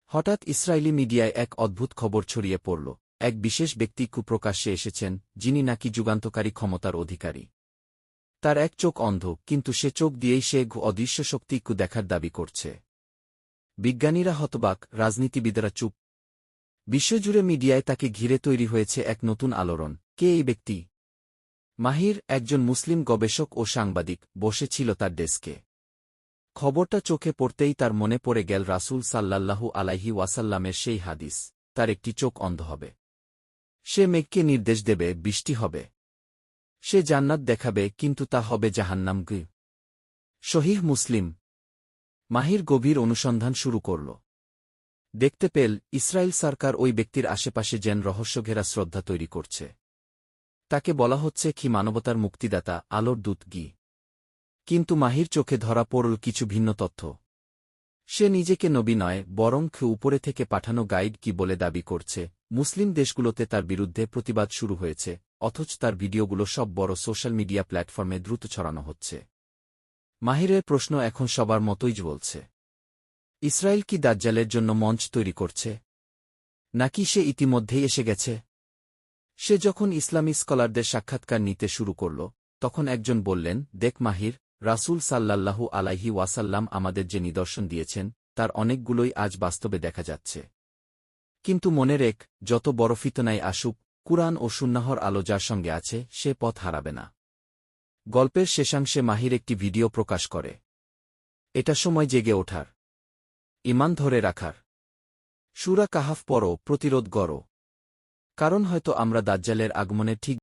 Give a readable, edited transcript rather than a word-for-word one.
হঠাৎ ইসরায়েলি মিডিয়ায় এক অদ্ভুত খবর ছড়িয়ে পড়ল। এক বিশেষ ব্যক্তি কুপ্রকাশ্যে এসেছেন, যিনি নাকি যুগান্তকারী ক্ষমতার অধিকারী। তার এক চোখ অন্ধ, কিন্তু সে চোখ দিয়েই সে অদৃশ্য শক্তি দেখার দাবি করছে। বিজ্ঞানীরা হতবাক, রাজনীতিবিদরা চুপ। বিশ্বজুড়ে মিডিয়ায় তাকে ঘিরে তৈরি হয়েছে এক নতুন আলোড়ন। কে এই ব্যক্তি? মাহির, একজন মুসলিম গবেষক ও সাংবাদিক, বসেছিল তার ডেস্কে। খবরটা চোখে পড়তেই তার মনে পড়ে গেল রাসূল সাল্লাল্লাহু আলাইহি ওয়াসাল্লামের সেই হাদিস, তার একটি চোখ অন্ধ হবে। সে মেঘকে নির্দেশ দেবে, বৃষ্টি হবে। সে জান্নাত দেখাবে, কিন্তু তা হবে জাহান্নাম। সহিহ মুসলিম। মাহির গভীর অনুসন্ধান শুরু করল। দেখতে পেল, ইসরায়েল সরকার ওই ব্যক্তির আশেপাশে যেন রহস্যঘেরা শ্রদ্ধা তৈরি করছে। তাকে বলা হচ্ছে কি মানবতার মুক্তিদাতা, আলোর দূত। কিন্তু মাহির চোখে ধরা পড়ল কিছু ভিন্ন তথ্য। সে নিজেকে নবী নয়, বরং উপরে থেকে পাঠানো গাইড কি বলে দাবি করছে। মুসলিম দেশগুলোতে তার বিরুদ্ধে প্রতিবাদ শুরু হয়েছে, অথচ তার ভিডিওগুলো সব বড় সোশ্যাল মিডিয়া প্ল্যাটফর্মে দ্রুত ছড়ানো হচ্ছে। মাহিরের প্রশ্ন এখন সবার মতোই জ্বলছে। ইসরায়েল কি দাজ্জালের জন্য মঞ্চ তৈরি করছে? নাকি সে ইতিমধ্যেই এসে গেছে? সে যখন ইসলামী স্কলারদের সাক্ষাৎকার নিতে শুরু করল, তখন একজন বললেন, দেখ মাহির, রাসূল সাল্লাল্লাহু আলাইহি ওয়াসাল্লাম আমাদের যে নিদর্শন দিয়েছেন, তার অনেকগুলোই আজ বাস্তবে দেখা যাচ্ছে। কিন্তু মনে রেখ, যত বড় ফিতনাই আসুক, কুরআন ও সুন্নাহর আলো যার সঙ্গে আছে, সে পথ হারাবে না। গল্পের শেষাংশে মাহির একটি ভিডিও প্রকাশ করে। এটা সময় জেগে ওঠার, ঈমান ধরে রাখার। সূরা কাহাফ পড়ো, প্রতিরোধ গড়ো। কারণ হয়তো আমরা দাজ্জালের আগমনের ঠিক